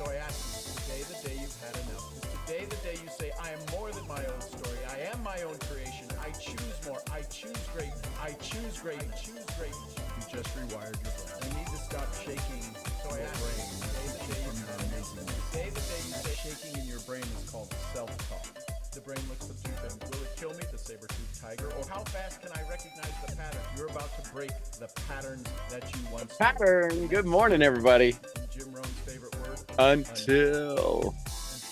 So I ask you, is today the day you've had enough? Is today the day you say, I am more than my own story. I am my own creation. I choose more. I choose greatness. I choose greatness. I choose greatness. You just rewired your brain. You need to stop shaking your brain. Today the day you say shaking in your brain is called self-talk. The brain looks for two things. Will it kill me, the saber-toothed tiger, or how fast can I recognize the pattern? You're about to break the patterns that you once did. Pattern. Good morning, everybody. And Jim Rohn's favorite word? Until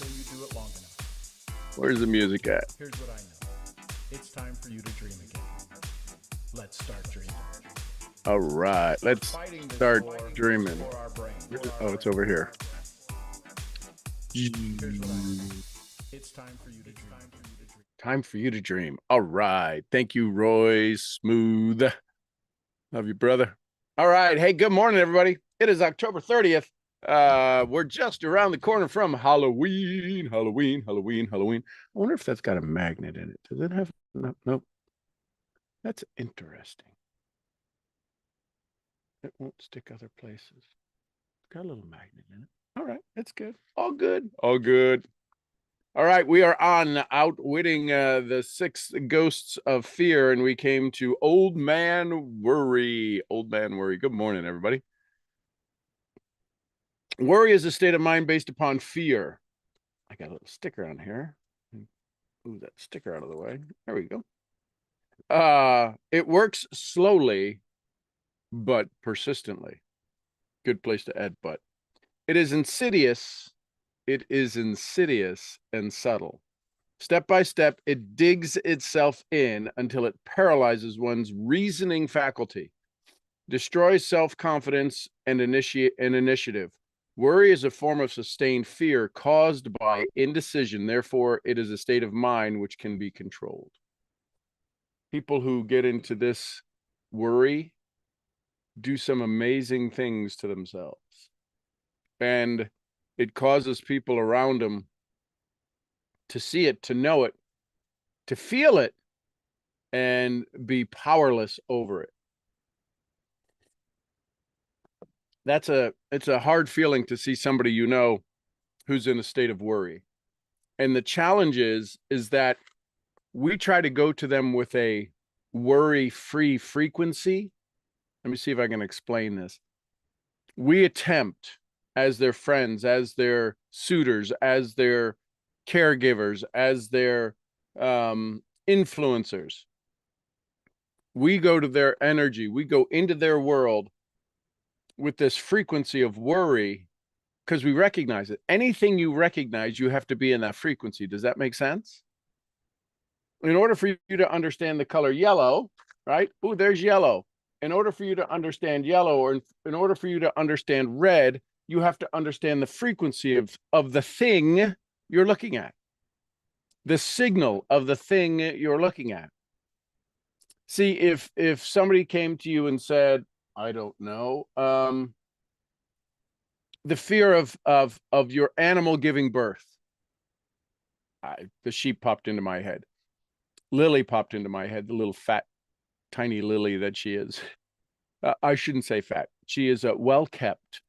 you do it long enough. Where's the music at? Here's what I know. It's time for you to dream again. Let's start dreaming. All right, let's start dreaming. Oh, it's over here. Here's what I know. It's time for you to dream. Time for you to dream. All right. Thank you, Roy Smooth. Love you, brother. All right. Hey, good morning, everybody. It is October 30th. We're just around the corner from Halloween. I wonder if that's got a magnet in it. Does it have? Nope. That's interesting. It won't stick other places. It's got a little magnet in it. All right. That's good. All good. All good. All right, we are on Outwitting the Six Ghosts of Fear, and we came to Old Man Worry. Old Man Worry. Good morning, everybody. Worry is a state of mind based upon fear. I got a little sticker on here. Move that sticker out of the way. There we go. It works slowly, but persistently. Good place to add but. It is insidious. It is insidious and subtle. Step by step, it digs itself in until it paralyzes one's reasoning faculty, destroys self-confidence and initiative. Worry is a form of sustained fear caused by indecision. Therefore, it is a state of mind which can be controlled. People who get into this worry do some amazing things to themselves. And it causes people around them to see it, to know it, to feel it, and be powerless over it. It's a hard feeling to see somebody you know who's in a state of worry. And the challenge is that we try to go to them with a worry-free frequency. Let me see if I can explain this. We attempt, as their friends, as their suitors, as their caregivers, as their influencers. We go to their energy. We go into their world with this frequency of worry because we recognize it. Anything you recognize, you have to be in that frequency. Does that make sense? In order for you to understand the color yellow, right? Oh, there's yellow. In order for you to understand yellow, or in order for you to understand red, you have to understand the frequency of the thing you're looking at, the signal of the thing you're looking at. See, if somebody came to you and said, I don't know, the fear of your animal giving birth. The sheep popped into my head. Lily popped into my head, the little fat, tiny Lily that she is. I shouldn't say fat. She is well kept.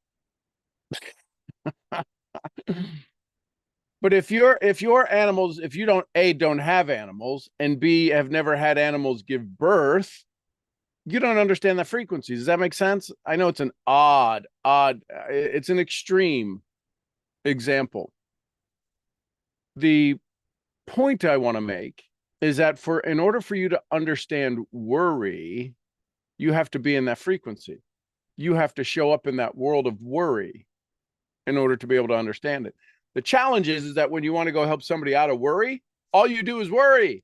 But if your animals, if you don't have animals, and B, have never had animals give birth, you don't understand the frequencies. Does that make sense? I know it's an odd, it's an extreme example. The point I want to make is that in order for you to understand worry, you have to be in that frequency. You have to show up in that world of worry in order to be able to understand it. The challenge is that when you want to go help somebody out of worry, all you do is worry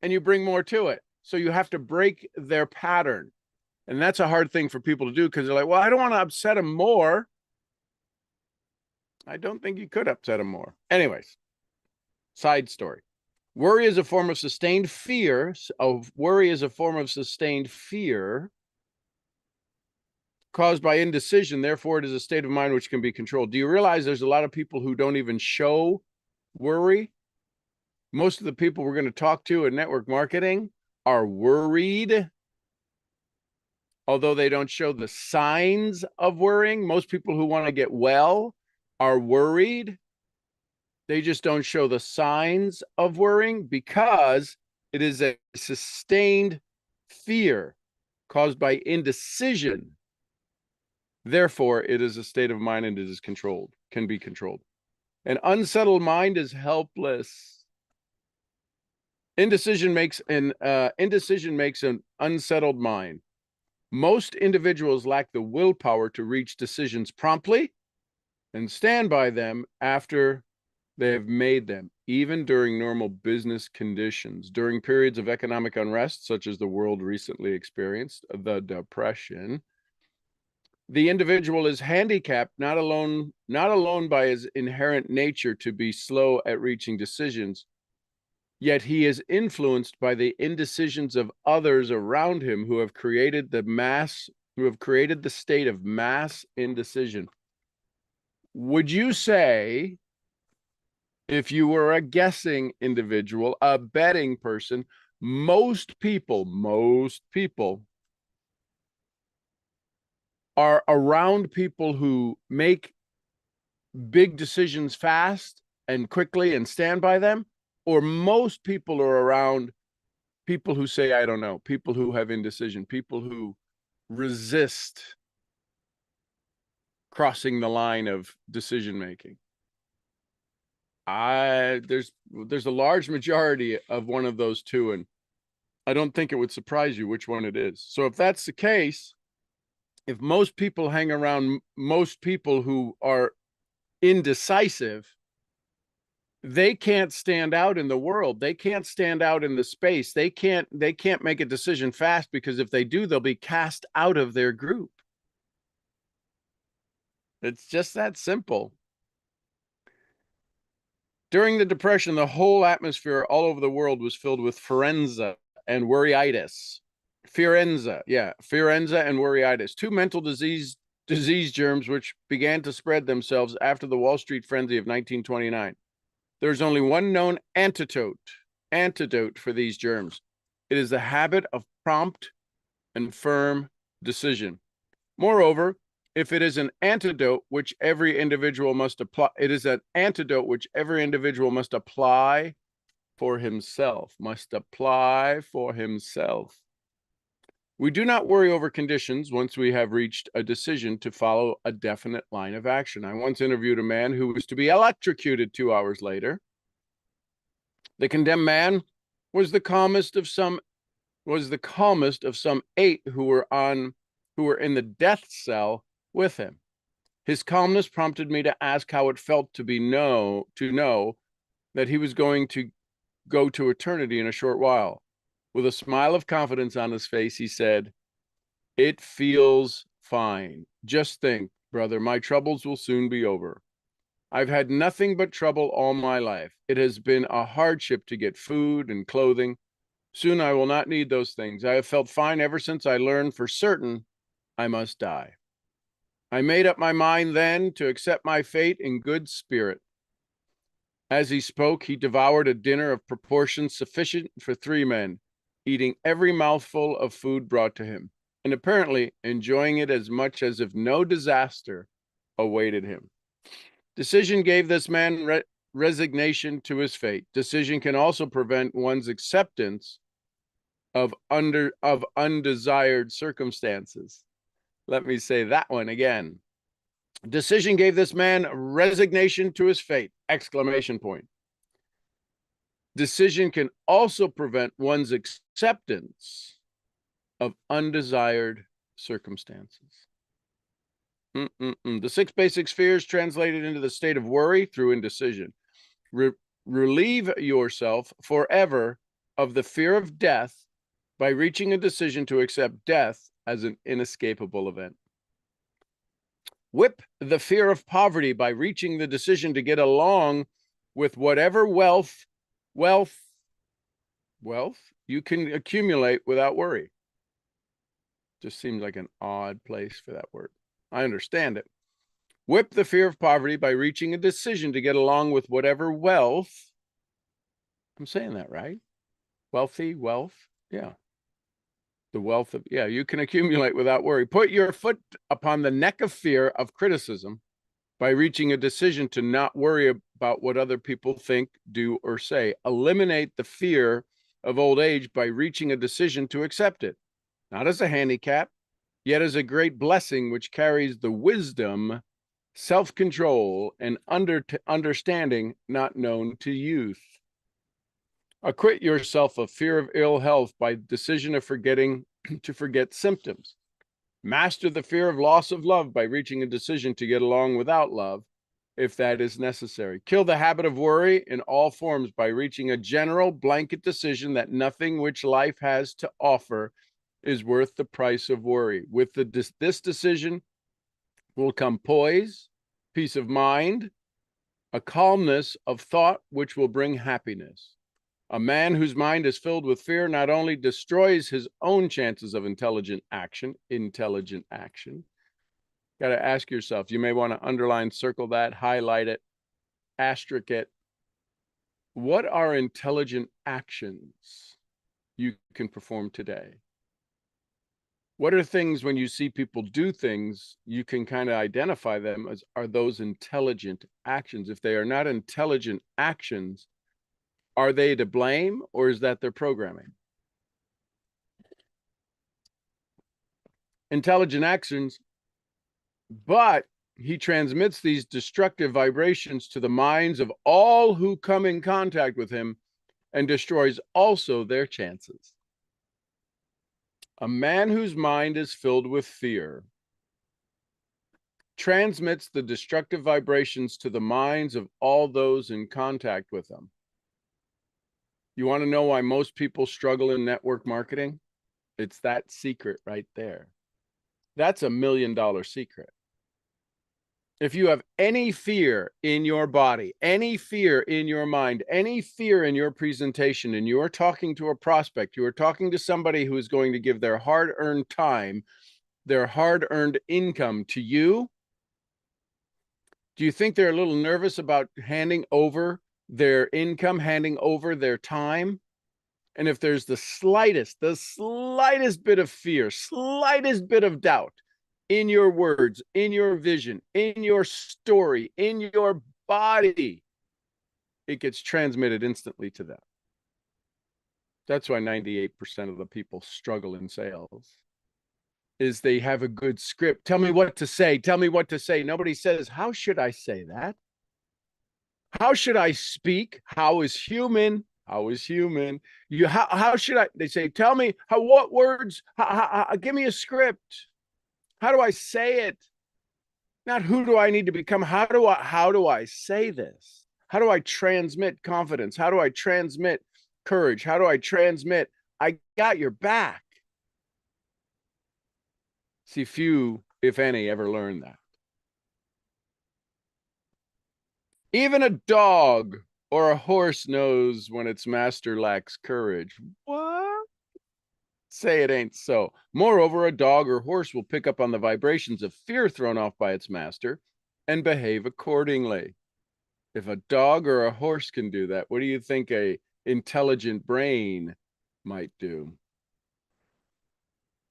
and you bring more to it. So you have to break their pattern. And that's a hard thing for people to do because they're like, well, I don't want to upset them more. I don't think you could upset them more. Anyways, side story. Worry is a form of sustained fear. Worry is a form of sustained fear caused by indecision. Therefore, it is a state of mind which can be controlled. Do you realize there's a lot of people who don't even show worry? Most of the people we're going to talk to in network marketing are worried, although they don't show the signs of worrying. Most people who want to get well are worried. They just don't show the signs of worrying because it is a sustained fear caused by indecision. Therefore, it is a state of mind and it is controlled, can be controlled. An unsettled mind is helpless. Indecision makes an unsettled mind. Most individuals lack the willpower to reach decisions promptly and stand by them after they have made them, even during normal business conditions. During periods of economic unrest, such as the world recently experienced, the Depression, the individual is handicapped not alone by his inherent nature to be slow at reaching decisions, yet he is influenced by the indecisions of others around him who have created the state of mass indecision. Would you say, if you were a guessing individual, a betting person, most people are around people who make big decisions fast and quickly and stand by them? Or most people are around people who say, I don't know, people who have indecision, people who resist crossing the line of decision making? There's a large majority of one of those two, and I don't think it would surprise you which one it is. So if that's the case, if most people hang around most people who are indecisive, they can't stand out in the world. They can't stand out in the space. They can't make a decision fast, because if they do, they'll be cast out of their group. It's just that simple. During the Depression, the whole atmosphere all over the world was filled with Fiorenza and worryitis. Fiorenza and worryitis, two mental disease germs which began to spread themselves after the Wall Street frenzy of 1929. There's only one known antidote for these germs. It is the habit of prompt and firm decision. Moreover, if it is an antidote which every individual must apply, it is an antidote which every individual must apply for himself, We do not worry over conditions once we have reached a decision to follow a definite line of action. I once interviewed a man who was to be electrocuted 2 hours later. The condemned man was the calmest of some 8 who were in the death cell with him. His calmness prompted me to ask how it felt to know that he was going to go to eternity in a short while. With a smile of confidence on his face, he said, "It feels fine. Just think, brother, my troubles will soon be over. I've had nothing but trouble all my life. It has been a hardship to get food and clothing. Soon I will not need those things. I have felt fine ever since I learned for certain I must die. I made up my mind then to accept my fate in good spirit." As he spoke, he devoured a dinner of proportions sufficient for 3 men, eating every mouthful of food brought to him, and apparently enjoying it as much as if no disaster awaited him. Decision gave this man resignation to his fate. Decision can also prevent one's acceptance of undesired circumstances. Let me say that one again. Decision gave this man resignation to his fate! Exclamation point. Decision can also prevent one's acceptance of undesired circumstances. The 6 basic spheres translated into the state of worry through indecision. Relieve yourself forever of the fear of death by reaching a decision to accept death as an inescapable event. Whip the fear of poverty by reaching the decision to get along with whatever wealth you can accumulate without worry. Just seems like an odd place for that word. I understand it. Whip the fear of poverty by reaching a decision to get along with whatever wealth. I'm saying that right? Wealth. Yeah. The wealth of, you can accumulate without worry. Put your foot upon the neck of fear of criticism by reaching a decision to not worry about what other people think, do, or say. Eliminate the fear of old age by reaching a decision to accept it, not as a handicap, yet as a great blessing which carries the wisdom, self-control, and understanding not known to youth. Acquit yourself of fear of ill health by decision of forgetting to forget symptoms. Master the fear of loss of love by reaching a decision to get along without love, if that is necessary. Kill the habit of worry in all forms by reaching a general blanket decision that nothing which life has to offer is worth the price of worry. With this decision will come poise, peace of mind, a calmness of thought which will bring happiness. A man whose mind is filled with fear not only destroys his own chances of intelligent action. Got to ask yourself, you may want to underline, circle that, highlight it, asterisk it. What are intelligent actions you can perform today? What are things when you see people do things, you can kind of identify them as, are those intelligent actions? If they are not intelligent actions, are they to blame, or is that their programming? Intelligent actions, but he transmits these destructive vibrations to the minds of all who come in contact with him and destroys also their chances. A man whose mind is filled with fear transmits the destructive vibrations to the minds of all those in contact with them. You want to know why most people struggle in network marketing? It's that secret right there. That's $1 million secret. If you have any fear in your body, any fear in your mind, any fear in your presentation, and you are talking to a prospect, you are talking to somebody who is going to give their hard-earned time, their hard-earned income to you, do you think they're a little nervous about handing over their income, handing over their time? And if there's the slightest bit of fear, slightest bit of doubt in your words, in your vision, in your story, in your body, it gets transmitted instantly to them. That's why 98% of the people struggle in sales, is they have a good script. Tell me what to say. Tell me what to say. Nobody says, how should I say that? How should I speak? How is human? How is human? How should I? They say, tell me what words? Give me a script. How do I say it? Not who do I need to become? How do I say this? How do I transmit confidence? How do I transmit courage? How do I transmit, I got your back? See, few, if any, ever learn that. Even a dog or a horse knows when its master lacks courage. What? Say it ain't so. Moreover, a dog or horse will pick up on the vibrations of fear thrown off by its master and behave accordingly. If a dog or a horse can do that, what do you think a intelligent brain might do?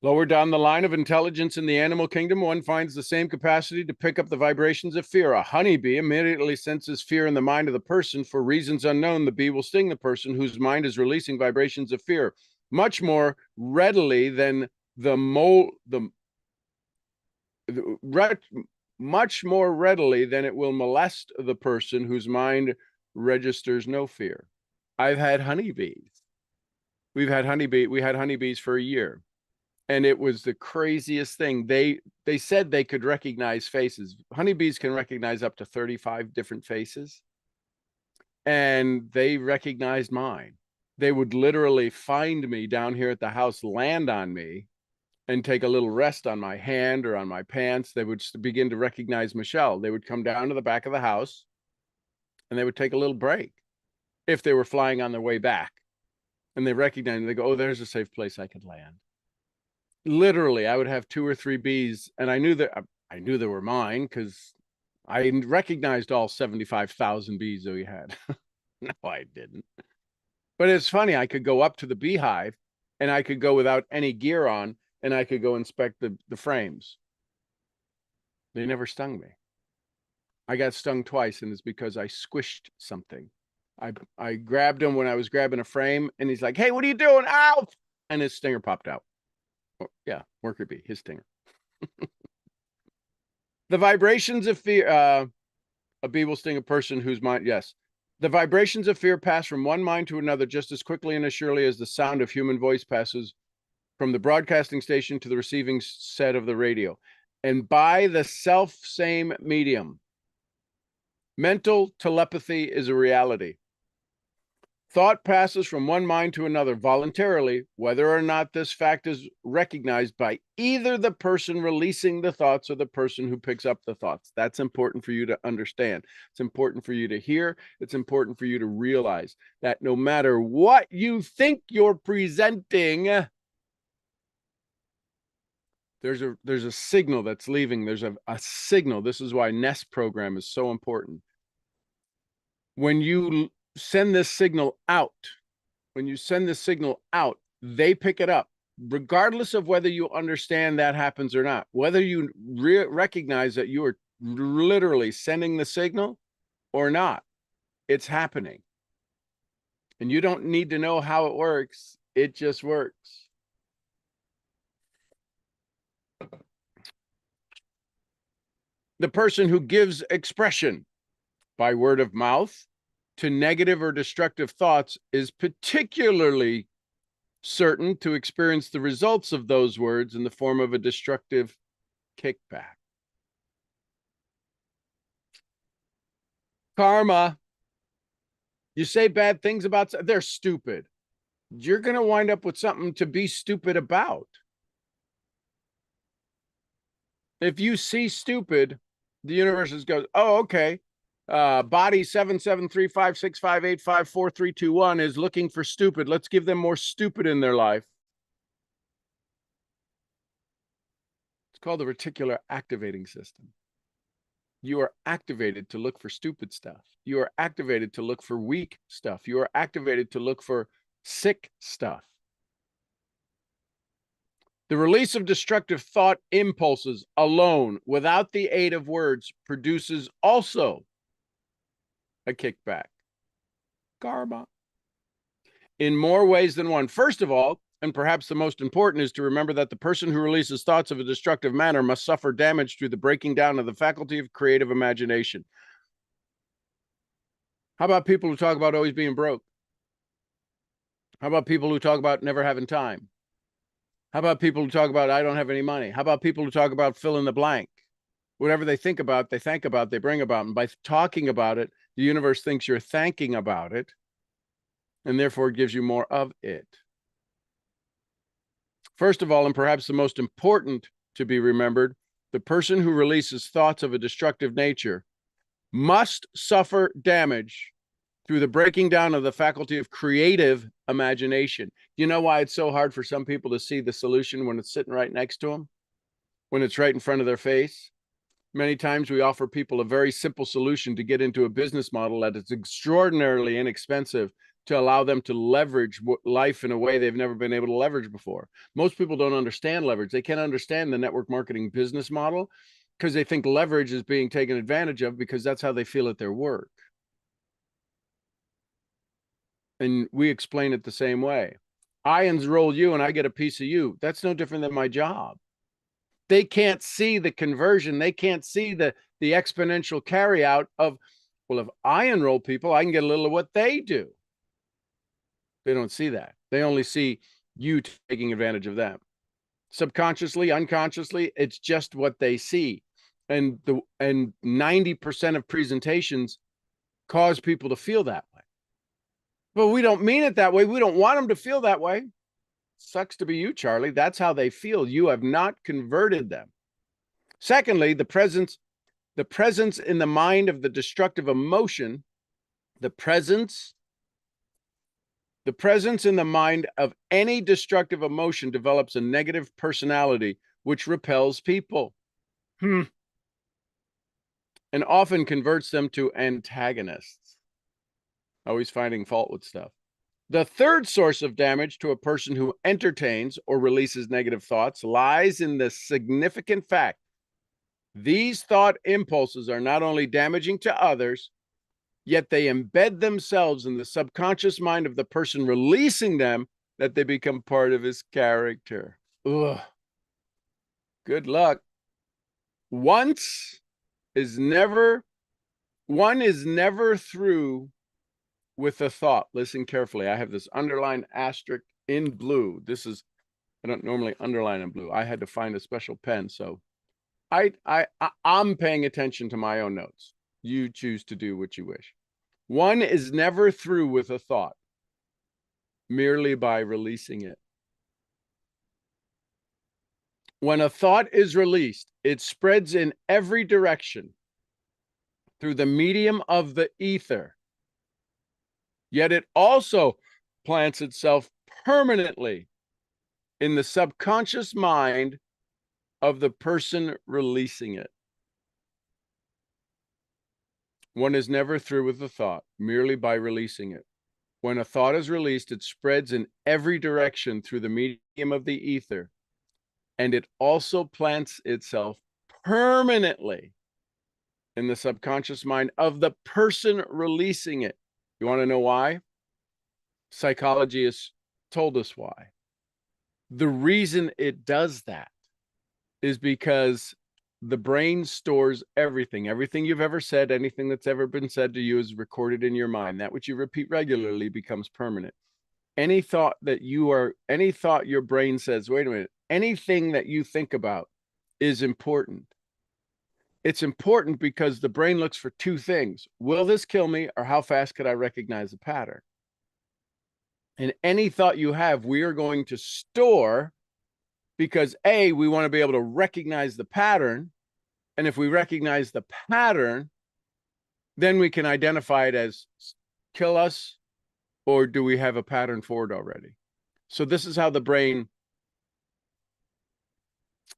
Lower down the line of intelligence in the animal kingdom, one finds the same capacity to pick up the vibrations of fear. A honeybee immediately senses fear in the mind of the person. For reasons unknown, the bee will sting the person whose mind is releasing vibrations of fear much more readily than much more readily than it will molest the person whose mind registers no fear. I've had honeybees. We had honeybees for a year. And it was the craziest thing. They said they could recognize faces. Honeybees can recognize up to 35 different faces. And they recognized mine. They would literally find me down here at the house, land on me, and take a little rest on my hand or on my pants. They would begin to recognize Michelle. They would come down to the back of the house, and they would take a little break if they were flying on their way back. And they recognize me. They go, oh, there's a safe place I could land. Literally, I would have 2 or 3 bees, and I knew they were mine because I recognized all 75,000 bees that we had. No, I didn't. But it's funny. I could go up to the beehive, and I could go without any gear on, and I could go inspect the frames. They never stung me. I got stung twice, and it's because I squished something. I grabbed him when I was grabbing a frame, and he's like, "Hey, what are you doing?" Ow! And his stinger popped out. Oh, yeah, worker bee, his stinger. The vibrations of fear. A bee will sting a person whose mind. Yes, the vibrations of fear pass from one mind to another just as quickly and as surely as the sound of human voice passes from the broadcasting station to the receiving set of the radio, and by the self same medium. Mental telepathy is a reality. Thought passes from one mind to another voluntarily, whether or not this fact is recognized by either the person releasing the thoughts or the person who picks up the thoughts. That's important for you to understand. It's important for you to hear. It's important for you to realize that no matter what you think you're presenting, there's a signal that's leaving. There's a signal. This is why Nest program is so important. When you send this signal out, they pick it up, regardless of whether you understand that happens or not, whether you recognize that you are literally sending the signal or not, it's happening. And you don't need to know how it works. It just works. The person who gives expression by word of mouth to negative or destructive thoughts is particularly certain to experience the results of those words in the form of a destructive kickback. Karma. You say bad things about, they're stupid. You're going to wind up with something to be stupid about. If you see stupid, the universe just goes, oh, okay. Body 7735658544321 is looking for stupid. Let's give them more stupid in their life. It's called the reticular activating system. You are activated to look for stupid stuff. You are activated to look for weak stuff. You are activated to look for sick stuff. The release of destructive thought impulses alone, without the aid of words, produces also a kickback. Karma. In more ways than one. First of all, and perhaps the most important, is to remember that the person who releases thoughts of a destructive manner must suffer damage through the breaking down of the faculty of creative imagination. How about people who talk about always being broke? How about people who talk about never having time? How about people who talk about I don't have any money? How about people who talk about fill in the blank? Whatever they think about, they bring about. And by talking about it, the universe thinks you're thinking about it, and therefore it gives you more of it. First of all, and perhaps the most important to be remembered, the person who releases thoughts of a destructive nature must suffer damage through the breaking down of the faculty of creative imagination. You know why it's so hard for some people to see the solution when it's sitting right next to them, when it's right in front of their face? Many times we offer people a very simple solution to get into a business model that is extraordinarily inexpensive to allow them to leverage life in a way they've never been able to leverage before. Most people don't understand leverage. They can't understand the network marketing business model because they think leverage is being taken advantage of because that's how they feel at their work. And we explain it the same way. I enroll you and I get a piece of you. That's no different than my job. They can't see the conversion. They can't see the exponential carry out of, well, if I enroll people, I can get a little of what they do. They don't see that. They only see you taking advantage of them. Subconsciously, unconsciously, it's just what they see. And 90% of presentations cause people to feel that way. But we don't mean it that way. We don't want them to feel that way. Sucks to be you, Charlie. That's how they feel. You have not converted them. Secondly, the presence in the mind of the destructive emotion, the presence in the mind of any destructive emotion develops a negative personality which repels people. And often converts them to antagonists, always finding fault with stuff. The third source of damage to a person who entertains or releases negative thoughts lies in the significant fact These thought impulses are not only damaging to others, yet they embed themselves in the subconscious mind of the person releasing them, that they become part of his character. Ugh. Good luck. One is never through with a thought. Listen carefully. I have this underlined asterisk in blue. I don't normally underline in blue. I had to find a special pen, so I'm paying attention to my own notes. You choose to do what you wish. One is never through with a thought merely by releasing it. When a thought is released, it spreads in every direction through the medium of the ether. Yet it also plants itself permanently in the subconscious mind of the person releasing it. One is never through with a thought merely by releasing it. When a thought is released, it spreads in every direction through the medium of the ether, and it also plants itself permanently in the subconscious mind of the person releasing it. You want to know why? Psychology has told us why. The reason it does that is because the brain stores everything. Everything you've ever said, anything that's ever been said to you is recorded in your mind. That which you repeat regularly becomes permanent. Any thought your brain says, wait a minute, anything that you think about is important. It's important because the brain looks for two things. Will this kill me, or how fast could I recognize the pattern? And any thought you have, we are going to store, because A, we want to be able to recognize the pattern. And if we recognize the pattern, then we can identify it as kill us, or do we have a pattern for it already? So this is how the brain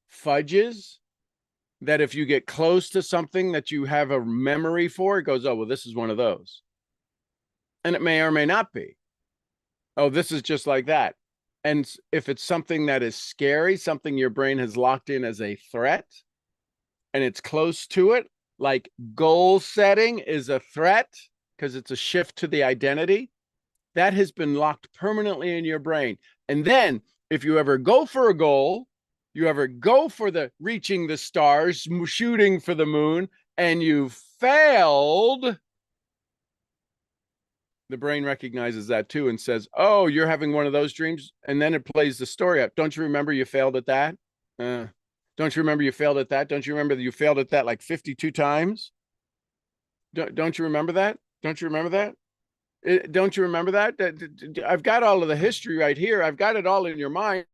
fudges that. If you get close to something that you have a memory for, it goes, oh, well, this is one of those. And it may or may not be. Oh, this is just like that. And if it's something that is scary, something your brain has locked in as a threat, and it's close to it, like goal setting is a threat because it's a shift to the identity, that has been locked permanently in your brain. And then if you ever go for a goal, you ever go for the reaching the stars, shooting for the moon, and you failed, the brain recognizes that too and says, oh, you're having one of those dreams. And then it plays the story out. Don't you remember you failed at that? Don't you remember you failed at that? Don't you remember that you failed at that like 52 times? Don't you remember that? Don't you remember that? Don't you remember that? I've got all of the history right here. I've got it all in your mind.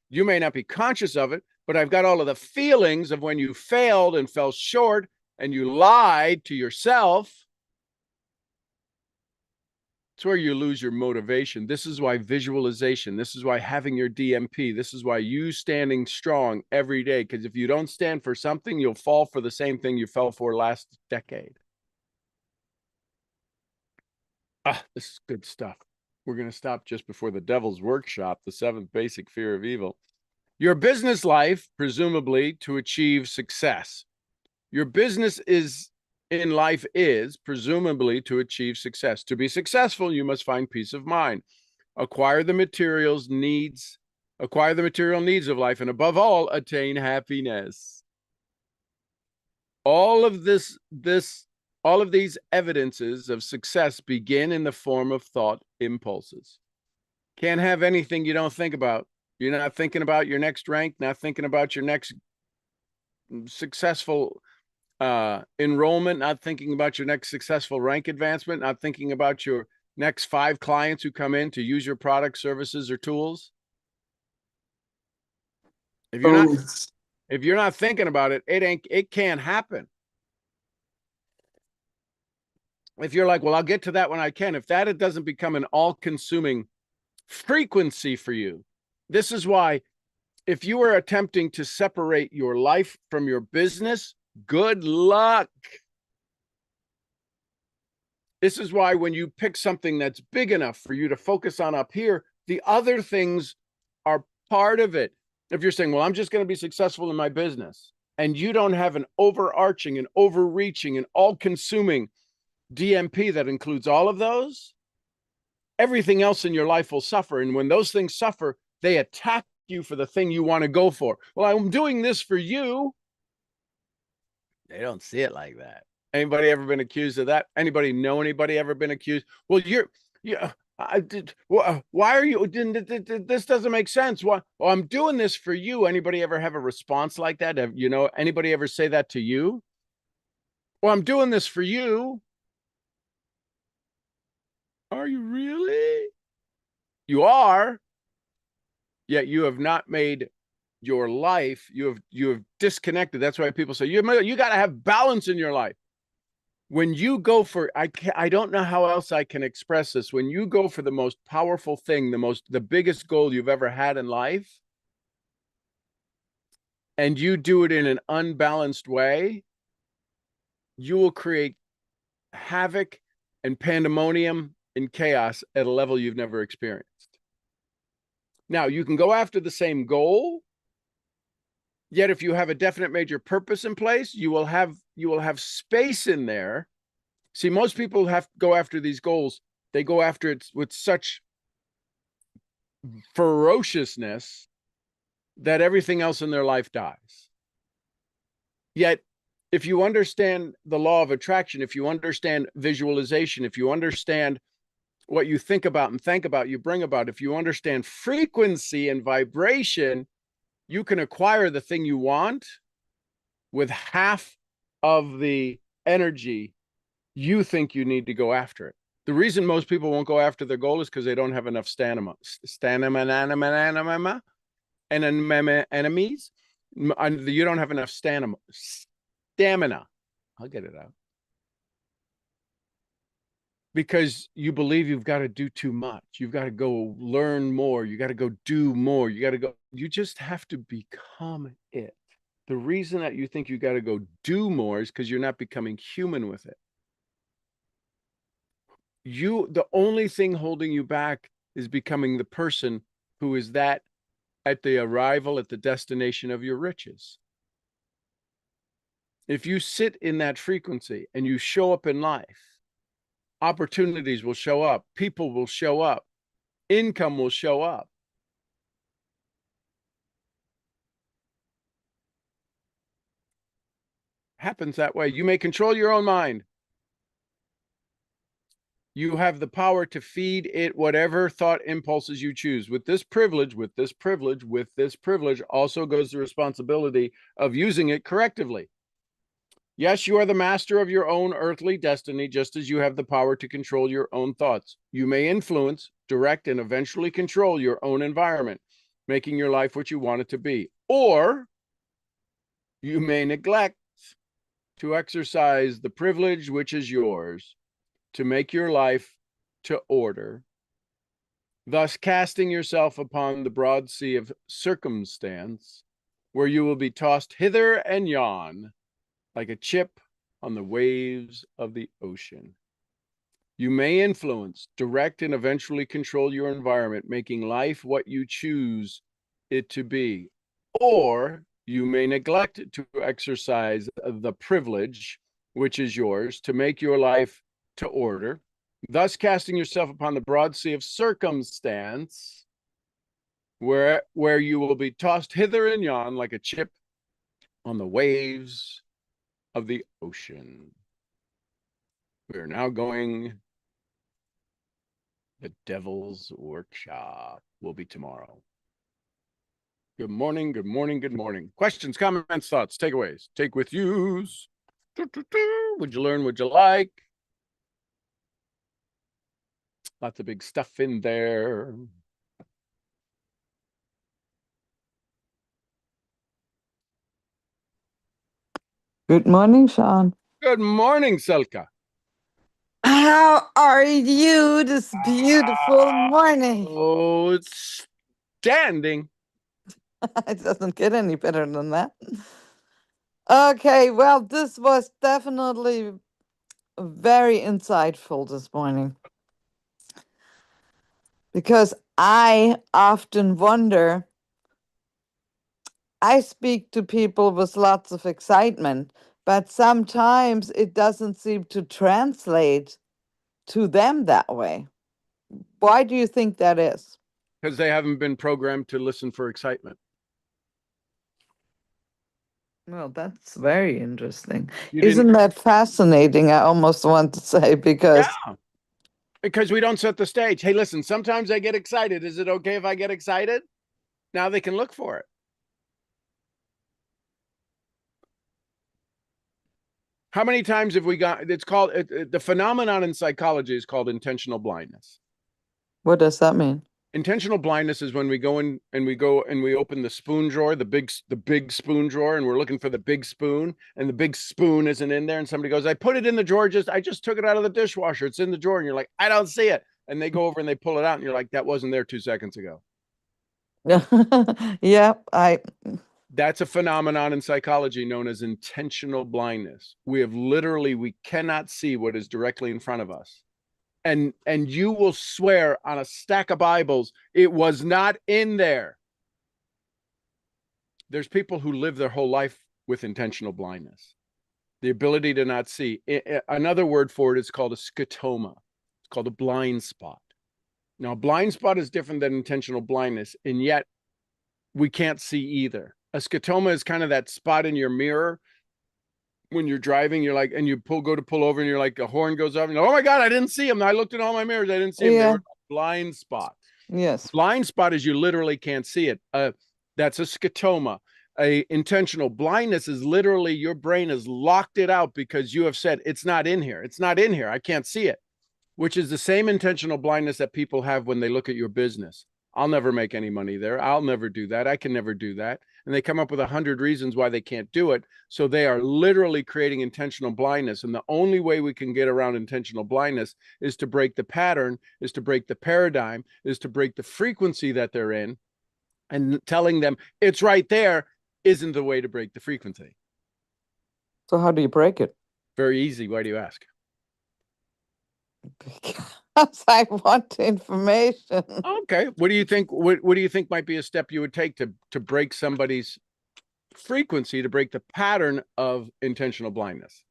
You may not be conscious of it, but I've got all of the feelings of when you failed and fell short and you lied to yourself. It's where you lose your motivation. This is why visualization, this is why having your DMP, this is why you standing strong every day. Because if you don't stand for something, you'll fall for the same thing you fell for last decade. This is good stuff. We're going to stop just before the Devil's Workshop, the 7th basic fear of evil. Your business life, presumably to achieve success. Your business in life is presumably to achieve success. To be successful, you must find peace of mind, acquire the material needs of life, and above all, attain happiness. All of these evidences of success begin in the form of thought impulses. Can't have anything you don't think about. You're not thinking about your next rank, not thinking about your next successful enrollment, not thinking about your next successful rank advancement, not thinking about your next 5 clients who come in to use your products, services, or tools. If you're not thinking about it, it can't happen. If you're like, well, I'll get to that when I can, if that it doesn't become an all-consuming frequency for you, this is why if you are attempting to separate your life from your business, good luck. This is why when you pick something that's big enough for you to focus on up here, the other things are part of it. If you're saying, well, I'm just going to be successful in my business, and you don't have an overarching and overreaching and all-consuming DMP that includes all of those, everything else in your life will suffer. And when those things suffer, they attack you for the thing you want to go for. Well, I'm doing this for you. They don't see it like that. Anybody ever been accused of that? Anybody know anybody ever been accused? Well, I did. Why are you? This doesn't make sense. Why? Oh, I'm doing this for you. Anybody ever have a response like that? Anybody ever say that to you? Well, I'm doing this for you. Are you really? You are. Yet you have not made your life. You have disconnected. That's why people say you got to have balance in your life. When you go for, I don't know how else I can express this. When you go for the most powerful thing, the biggest goal you've ever had in life, and you do it in an unbalanced way, you will create havoc and pandemonium and chaos at a level you've never experienced. Now, you can go after the same goal, yet if you have a definite major purpose in place, you will have space in there. See, most people have to go after these goals. They go after it with such ferociousness that everything else in their life dies. Yet, if you understand the law of attraction, if you understand visualization, if you understand what you think about and think about, you bring about, if you understand frequency and vibration, you can acquire the thing you want with half of the energy you think you need to go after it. The reason most people won't go after their goal is because they don't have enough enemies. You don't have enough stamina. I'll get it out. Because you believe you've got to do too much. You've got to go learn more. You got to go do more. You just have to become it. The reason that you think you got to go do more is because you're not becoming human with it. The only thing holding you back is becoming the person who is that at the arrival, at the destination of your riches. If you sit in that frequency and you show up in life, opportunities will show up, people will show up, income will show up. Happens that way. You may control your own mind. You have the power to feed it whatever thought impulses you choose. With this privilege also goes the responsibility of using it correctively. Yes, you are the master of your own earthly destiny, just as you have the power to control your own thoughts. You may influence, direct, and eventually control your own environment, making your life what you want it to be. Or you may neglect to exercise the privilege which is yours to make your life to order, thus casting yourself upon the broad sea of circumstance, where you will be tossed hither and yon like a chip on the waves of the ocean. You may influence, direct, and eventually control your environment, making life what you choose it to be. Or you may neglect to exercise the privilege which is yours to make your life to order, thus casting yourself upon the broad sea of circumstance, where you will be tossed hither and yon like a chip on the waves of the ocean. We are now going. The Devil's Workshop will be tomorrow. Good morning, good morning, good morning. Questions, comments, thoughts, takeaways, take with yous. Would you learn? Would you like? Lots of big stuff in there. Good morning, Sean. Good morning, Selka. How are you this beautiful morning? Oh, it's standing. It doesn't get any better than that. Okay, well, this was definitely very insightful this morning. Because I often wonder I speak to people with lots of excitement, but sometimes it doesn't seem to translate to them that way. Why do you think that is? Because they haven't been programmed to listen for excitement. Well, that's very interesting. You didn't. Isn't that fascinating? I almost want to say, because Yeah. Because we don't set the stage. Hey, listen, sometimes I get excited. Is it okay if I get excited? Now they can look for it. How many times have we got, it's called, the phenomenon in psychology is called intentional blindness. what does that mean? Intentional blindness is when we go in and we open the spoon drawer, the big spoon drawer, and we're looking for the big spoon, and the big spoon isn't in there, and somebody goes, I put it in the drawer, I just took it out of the dishwasher, it's in the drawer, and you're like, I don't see it, and they go over and they pull it out, and you're like, that wasn't there 2 seconds ago. Yeah, That's a phenomenon in psychology known as intentional blindness. We cannot see what is directly in front of us. And you will swear on a stack of Bibles, it was not in there. There's people who live their whole life with intentional blindness, the ability to not see. Another word for it is called a scotoma. It's called a blind spot. Now, a blind spot is different than intentional blindness, and yet we can't see either. A scotoma is kind of that spot in your mirror when you're driving, you're like, and you go to pull over, and you're like, a horn goes off, and you're like, oh my God, I didn't see him. I looked in all my mirrors, I didn't see him. Yeah. They were blind spot. yes. Blind spot is you literally can't see it. That's a scotoma. A intentional blindness is literally your brain has locked it out because you have said, it's not in here. It's not in here. I can't see it, which is the same intentional blindness that people have when they look at your business. I'll never make any money there. I'll never do that. I can never do that. And they come up with 100 reasons why they can't do it. So they are literally creating intentional blindness. And the only way we can get around intentional blindness is to break the pattern, is to break the paradigm, is to break the frequency that they're in. And telling them it's right there isn't the way to break the frequency. So how do you break it? Very easy. Why do you ask? Because I want information. Okay. What do you think? What do you think might be a step you would take to break somebody's frequency, to break the pattern of intentional blindness?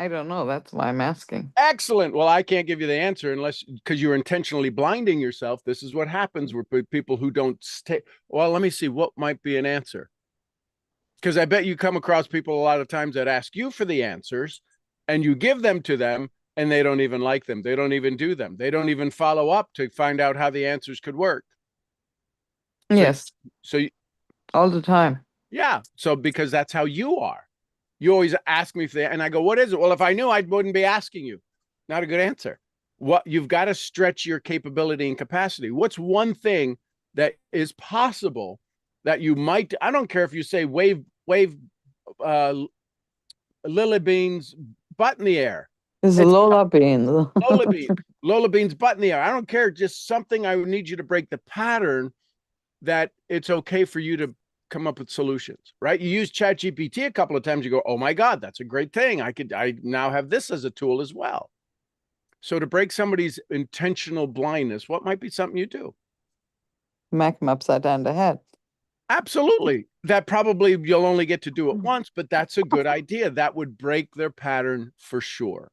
I don't know. That's why I'm asking. Excellent. Well, I can't give you the answer unless, because you're intentionally blinding yourself. This is what happens with people who don't stay. Well, let me see what might be an answer. Because I bet you come across people a lot of times that ask you for the answers, and you give them to them, and they don't even like them. They don't even do them. They don't even follow up to find out how the answers could work. Yes, So all the time. yeah. So because that's how you are. You always ask me for that, and I go, what is it? Well, if I knew, I wouldn't be asking you. Not a good answer. What you've got to stretch your capability and capacity. What's one thing that is possible that you might, I don't care if you say wave Lily Bean's butt in the air. It's a Lola bean. Lola Bean's butt in the air. I don't care. Just something I would need you to break the pattern that it's okay for you to come up with solutions, right? You use ChatGPT a couple of times, you go, oh my God, that's a great thing. I now have this as a tool as well. So to break somebody's intentional blindness, what might be something you do? Smack them upside down the head. Absolutely. That probably you'll only get to do it once, but that's a good idea. That would break their pattern for sure.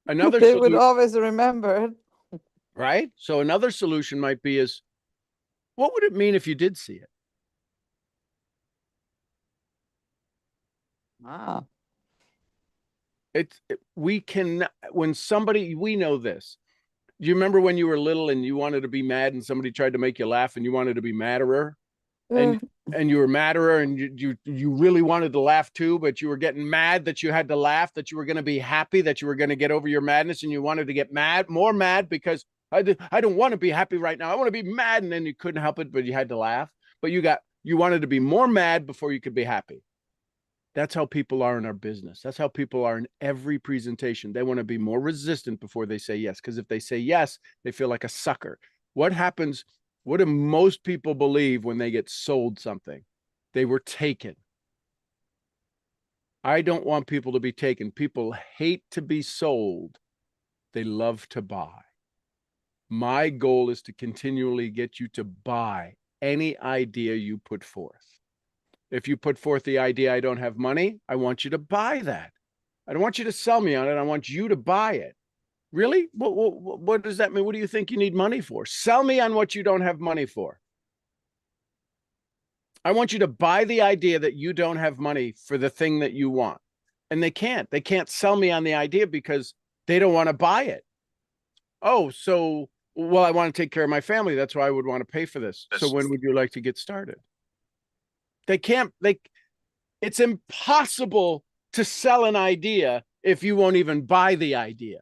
Another They would always remember it. Right? So another solution might be is, what would it mean if you did see it? Ah. We can, when somebody, we know this. Do you remember when you were little and you wanted to be mad and somebody tried to make you laugh and you wanted to be madder? And you were madder and you really wanted to laugh too, but you were getting mad that you had to laugh, that you were going to be happy, that you were going to get over your madness, and you wanted to get more mad because I don't want to be happy right now. I want to be mad. And then you couldn't help it, but you had to laugh. But you wanted to be more mad before you could be happy. That's how people are in our business. That's how people are in every presentation. They want to be more resistant before they say yes. Because if they say yes, they feel like a sucker. What happens? What do most people believe when they get sold something? They were taken. I don't want people to be taken. People hate to be sold. They love to buy. My goal is to continually get you to buy any idea you put forth. If you put forth the idea, I don't have money, I want you to buy that. I don't want you to sell me on it. I want you to buy it. Really? What does that mean? What do you think you need money for? Sell me on what you don't have money for. I want you to buy the idea that you don't have money for the thing that you want. And they can't. They can't sell me on the idea because they don't want to buy it. Oh, so, well, I want to take care of my family. That's why I would want to pay for this. So when would you like to get started? They can't, it's impossible to sell an idea if you won't even buy the idea.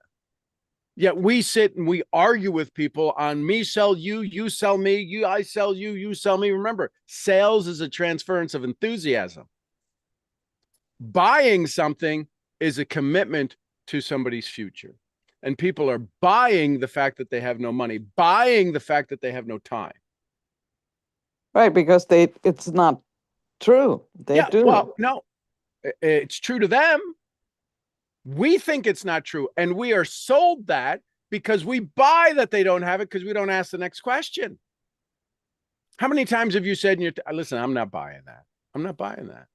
Yet we sit and we argue with people on me sell you, you sell me, I sell you, you sell me. Remember, sales is a transference of enthusiasm. Buying something is a commitment to somebody's future. And people are buying the fact that they have no money, buying the fact that they have no time. Right, because it's not true. They do. Well, no, it's true to them. We think it's not true. And we are sold that because we buy that they don't have it because we don't ask the next question. How many times have you said in your, listen, I'm not buying that. I'm not buying that.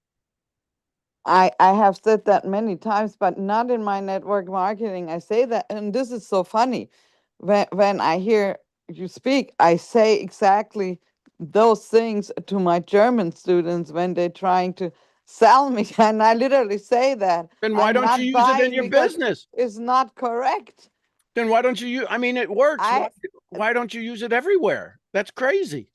I have said that many times, but not in my network marketing. I say that, and this is so funny. When I hear you speak, I say exactly those things to my German students when they're trying to sell me. And I literally say that. Then why don't you use it in your business? It's not correct. Then why don't you use, I mean, it works. Why don't you use it everywhere? That's crazy.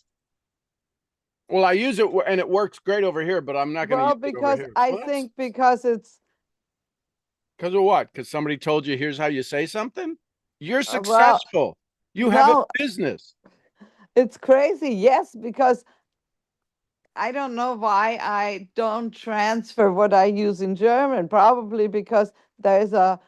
Well, I use it and it works great over here, but I'm not going to use it over here. I think because it's. Because of what? Because somebody told you, here's how you say something? You're successful. You have a business. It's crazy. Yes, because I don't know why I don't transfer what I use in German. Probably because there's a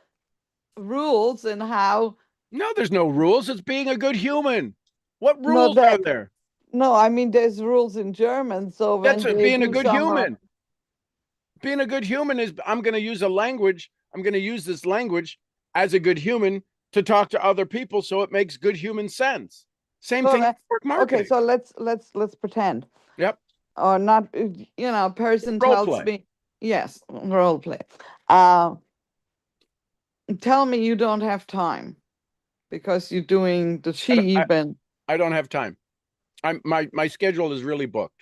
rules in how. No, there's no rules. It's being a good human. What rules are there? No, I mean, there's rules in German. So when that's being a good human. Being a good human is I'm going to use a language. I'm going to use this language as a good human to talk to other people, so it makes good human sense. Same thing with marketing. Okay, so let's pretend. Yep. Or not, person tells me, yes, role play. Tell me you don't have time because you're doing the sheep and. I don't have time. My schedule is really booked.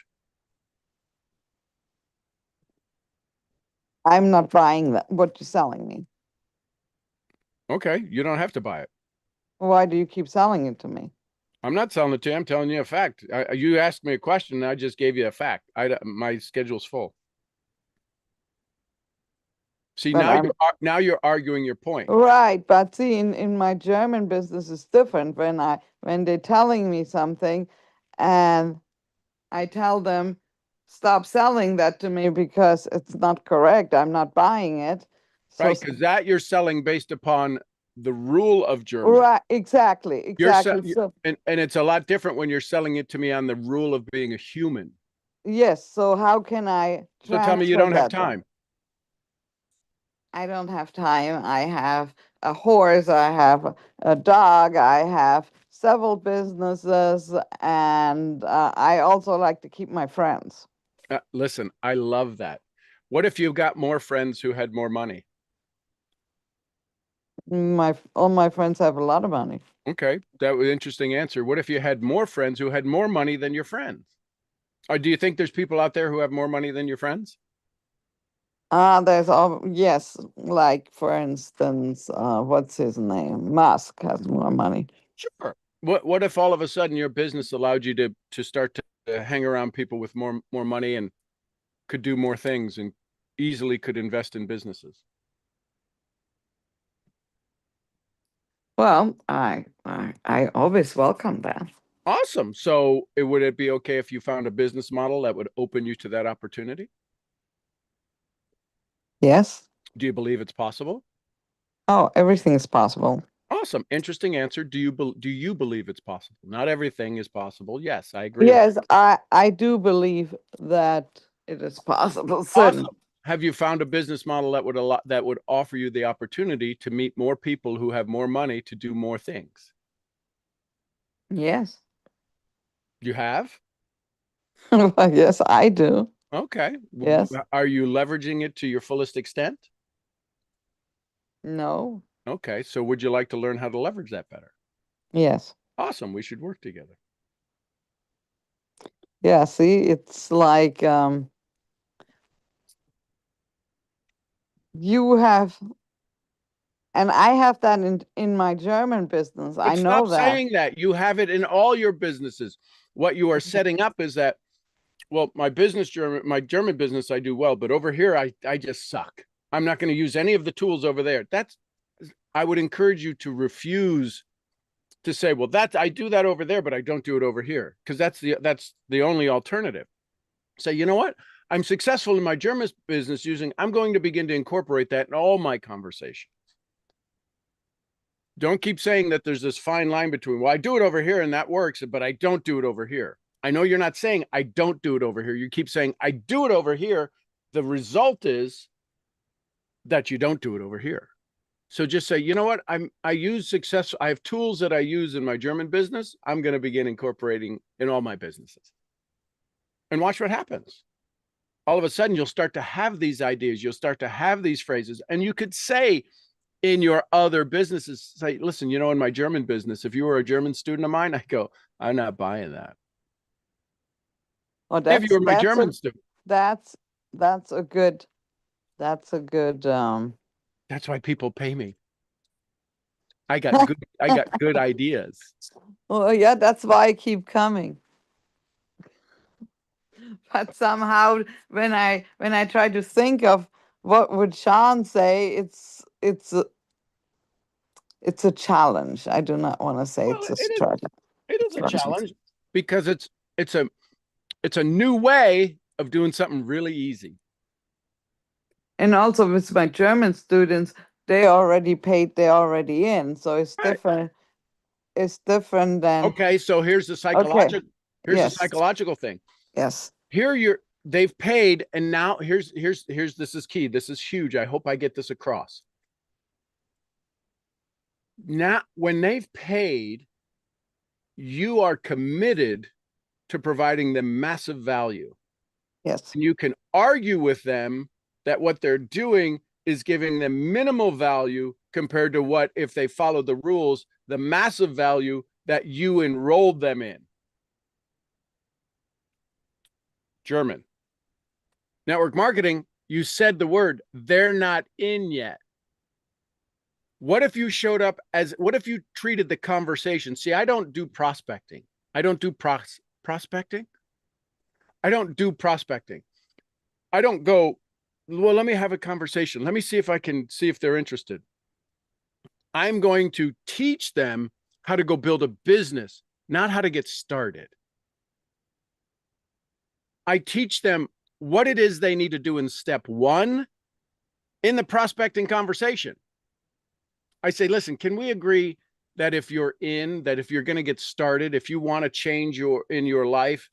I'm not buying that. What you're selling me. Okay, you don't have to buy it. Why do you keep selling it to me? I'm not selling it to you. I'm telling you a fact. You asked me a question, and I just gave you a fact. My schedule's full. See, now you're arguing your point. Right, but see, in my German business is different. When they're telling me something, and I tell them, stop selling that to me because it's not correct. I'm not buying it. So, right, because that you're selling based upon the rule of German. Right, exactly. And it's a lot different when you're selling it to me on the rule of being a human. Yes, so how can I So tell me you don't have time. I don't have time. I have a horse, I have a dog, I have several businesses, and I also like to keep my friends. Listen, I love that. What if you got more friends who had more money? All my friends have a lot of money. Okay, that was an interesting answer. What if you had more friends who had more money than your friends? Or do you think there's people out there who have more money than your friends? Yes, like for instance, what's his name? Musk has more money. Sure. What if all of a sudden your business allowed you to start to hang around people with more money and could do more things and easily could invest in businesses? Well, I always welcome that. Awesome. So would it be okay if you found a business model that would open you to that opportunity? Yes. Do you believe it's possible? Oh, everything is possible. Awesome. Interesting answer. Do you believe it's possible? Not everything is possible. Yes, I agree. Yes, I do believe that it is possible. Awesome. Have you found a business model that would offer you the opportunity to meet more people who have more money to do more things? Yes. You have? Well, yes, I do. Okay. Yes. Are you leveraging it to your fullest extent? No. Okay. So would you like to learn how to leverage that better? Yes. Awesome. We should work together. Yeah, see, it's like you have, and I have that in my German business. I But stop know that. saying that. You have it in all your businesses. What you are setting up is that, well, my German business, I do well, but over here, I just suck. I'm not going to use any of the tools over there. I would encourage you to refuse to say, well, I do that over there, but I don't do it over here, because that's the only alternative. Say, you know what? I'm successful in my German business I'm going to begin to incorporate that in all my conversations. Don't keep saying that there's this fine line between, well, I do it over here and that works, but I don't do it over here. I know you're not saying I don't do it over here. You keep saying I do it over here. The result is that you don't do it over here. So just say, you know what? I have tools that I use in my German business. I'm going to begin incorporating in all my businesses. And watch what happens. All of a sudden, you'll start to have these ideas. You'll start to have these phrases. And you could say in your other businesses, say, listen, you know, in my German business, if you were a German student of mine, I go, I'm not buying that. Well, If you were my German student. That's a good that's why people pay me. I got good ideas. well, yeah, that's why I keep coming. But somehow when I try to think of what would Sean say, it's a challenge. I do not want to say Well, it's a struggle. it is a challenge because it's a new way of doing something really easy. And also with my German students, they already paid, they're already in. So it's Right. different. It's different than Okay, so here's the psychological the psychological thing. Yes. Here they've paid, and now here's this is key. This is huge. I hope I get this across. Now, when they've paid, you are committed to providing them massive value. Yes. And you can argue with them that what they're doing is giving them minimal value compared to what, if they followed the rules, the massive value that you enrolled them in. German. Network marketing, you said the word, they're not in yet. What if you showed up what if you treated the conversation? See, I don't do prospecting. I don't do prospecting. I don't do prospecting. I don't go, well, let me have a conversation. Let me see if I can see if they're interested. I'm going to teach them how to go build a business, not how to get started. I teach them what it is they need to do in step one in the prospecting conversation. I say, listen, can we agree that if you're going to get started, if you want to change in your life,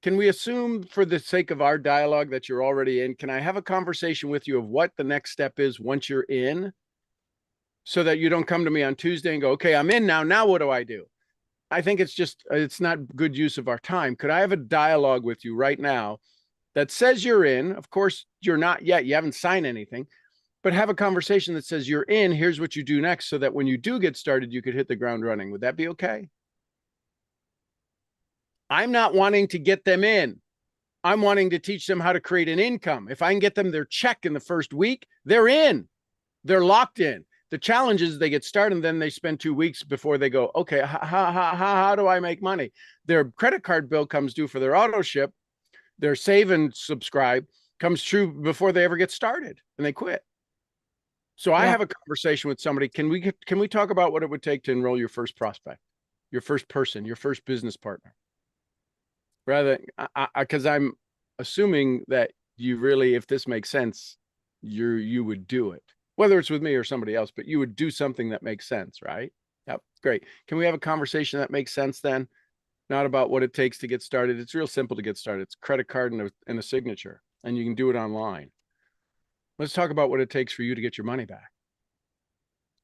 can we assume for the sake of our dialogue that you're already in? Can I have a conversation with you of what the next step is once you're in, so that you don't come to me on Tuesday and go, okay, I'm in now. Now what do I do? I think it's not good use of our time. Could I have a dialogue with you right now that says you're in? Of course, you're not yet. You haven't signed anything, but have a conversation that says you're in. Here's what you do next, so that when you do get started, you could hit the ground running. Would that be okay? I'm not wanting to get them in. I'm wanting to teach them how to create an income. If I can get them their check in the first week, they're in. They're locked in. The challenge is they get started and then they spend 2 weeks before they go, okay, how do I make money? Their credit card bill comes due for their auto ship. Their save and subscribe comes true before they ever get started, and they quit. So I have a conversation with somebody. Can we talk about what it would take to enroll your first prospect, your first person, your first business partner? Rather, because I'm assuming that you really, if this makes sense, you would do it. Whether it's with me or somebody else, but you would do something that makes sense, right? Yep, great. Can we have a conversation that makes sense then? Not about what it takes to get started. It's real simple to get started. It's a credit card and a signature, and you can do it online. Let's talk about what it takes for you to get your money back.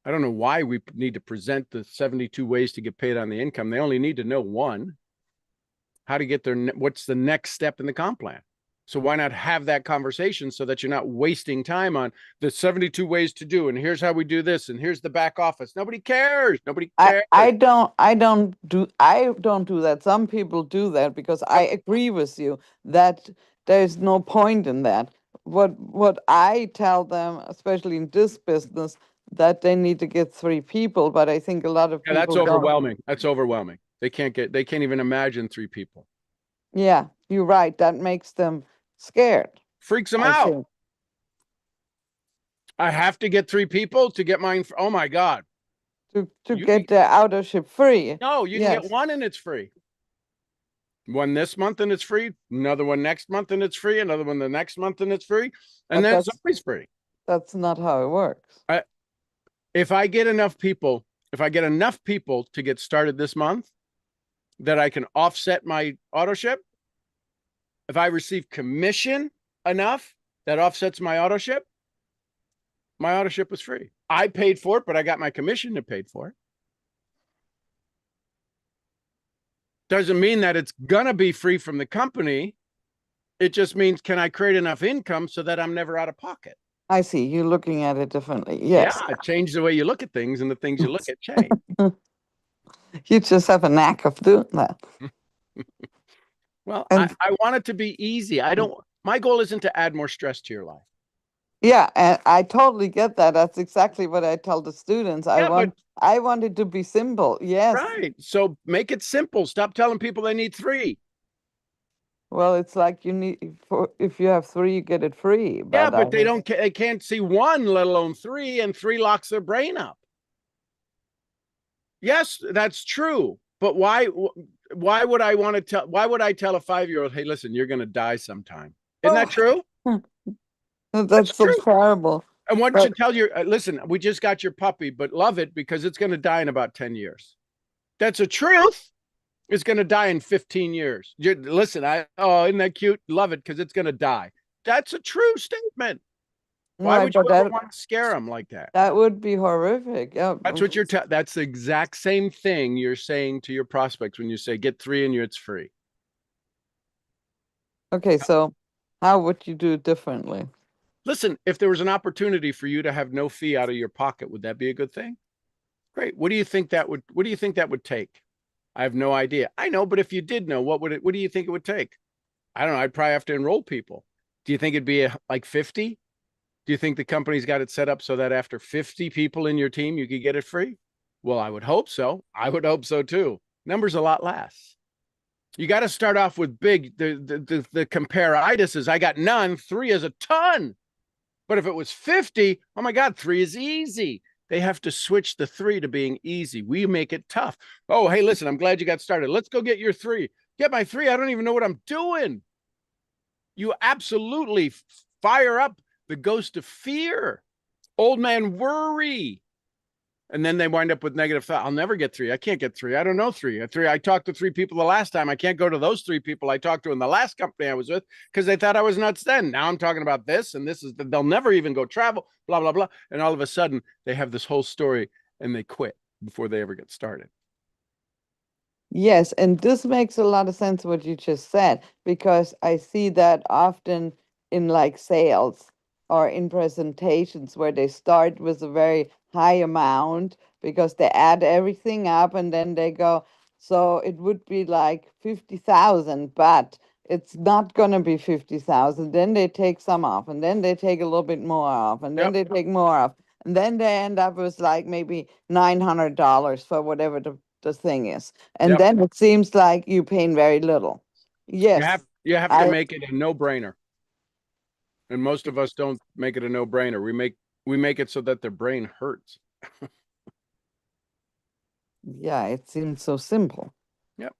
I don't know why we need to present the 72 ways to get paid on the income. They only need to know one. how to get their, what's the next step in the comp plan. So why not have that conversation so that you're not wasting time on the 72 ways to do, and here's how we do this, and here's the back office. Nobody cares. Nobody cares. I don't do that. Some people do that because I agree with you that there's no point in that. What I tell them, especially in this business, that they need to get 3 people, but I think a lot of Yeah, people that's don't. overwhelming. That's overwhelming. They can't even imagine 3 people. Yeah, you're right. That makes them scared. Freaks them I out. think. I have to get 3 people to get mine. Oh my God. To You get the auto-ship free. No, you can Yes. get one and it's free. One this month and it's free. Another one next month and it's free. Another one the next month and it's free. And But then it's that's- always free. That's not how it works. If I get enough people to get started this month that I can offset my auto ship, if I receive commission enough that offsets my auto ship was free. I paid for it, but I got my commission that paid for it. Doesn't mean that it's gonna be free from the company. It just means, can I create enough income so that I'm never out of pocket? I see. You're looking at it differently. Yes. Yeah, change the way you look at things, and the things you look at change. You just have a knack of doing that. Well, And- I want it to be easy. My goal isn't to add more stress to your life. Yeah, and I totally get that. That's exactly what I tell the students. Yeah, I want it to be simple. Yes. Right. So make it simple. Stop telling people they need 3. Well, it's like if you have 3, you get it free. Yeah, I but they think- they can't see 1, let alone 3, and 3 locks their brain up. Yes, that's true. But why would I tell a 5-year-old, hey, listen, you're going to die sometime? Isn't that true? That's so true. terrible. And what But- you tell your, listen, we just got your puppy, but love it because it's going to die in about 10 years. That's the truth. It's going to die in 15 years. Listen, isn't that cute? Love it because it's going to die. That's a true statement. Why Right, would you but ever that, want to scare them like that? that would be horrific. Yeah. That's what you're that's the exact same thing you're saying to your prospects when you say get 3 and it's free. Okay, so how would you do it differently? Listen, if there was an opportunity for you to have no fee out of your pocket, would that be a good thing? Great. What do you think that would take? I have no idea. I know, but if you did know, what do you think it would take? I don't know. I'd probably have to enroll people. Do you think it'd be like 50? Do you think the company's got it set up so that after 50 people in your team, you could get it free? Well, I would hope so. I would hope so too. Numbers a lot less. You got to start off with big. The compare-itis is I got none. 3 is a ton. But if it was 50, oh my God, 3 is easy. They have to switch the 3 to being easy. We make it tough. Oh, hey, listen, I'm glad you got started. Let's go get your 3. Get my 3. I don't even know what I'm doing. You absolutely fire up the ghost of fear, old man worry. And then they wind up with negative thought. I'll never get 3. I can't get 3. I don't know 3. I talked to 3 people the last time. I can't go to those 3 people I talked to in the last company I was with because they thought I was nuts then. Now I'm talking about this, and they'll never even go travel, blah, blah, blah. And all of a sudden they have this whole story and they quit before they ever get started. Yes, and this makes a lot of sense what you just said, because I see that often in like sales or in presentations where they start with a very high amount because they add everything up and then they go, so it would be like 50,000, but it's not going to be 50,000. Then they take some off and then they take a little bit more off and then they take more off. And then they end up with like maybe $900 for whatever the thing is. And then it seems like you're paying very little. Yes. You have to make it a no-brainer. And most of us don't make it a no-brainer. We make it so that their brain hurts. Yeah, it seems so simple. Yep.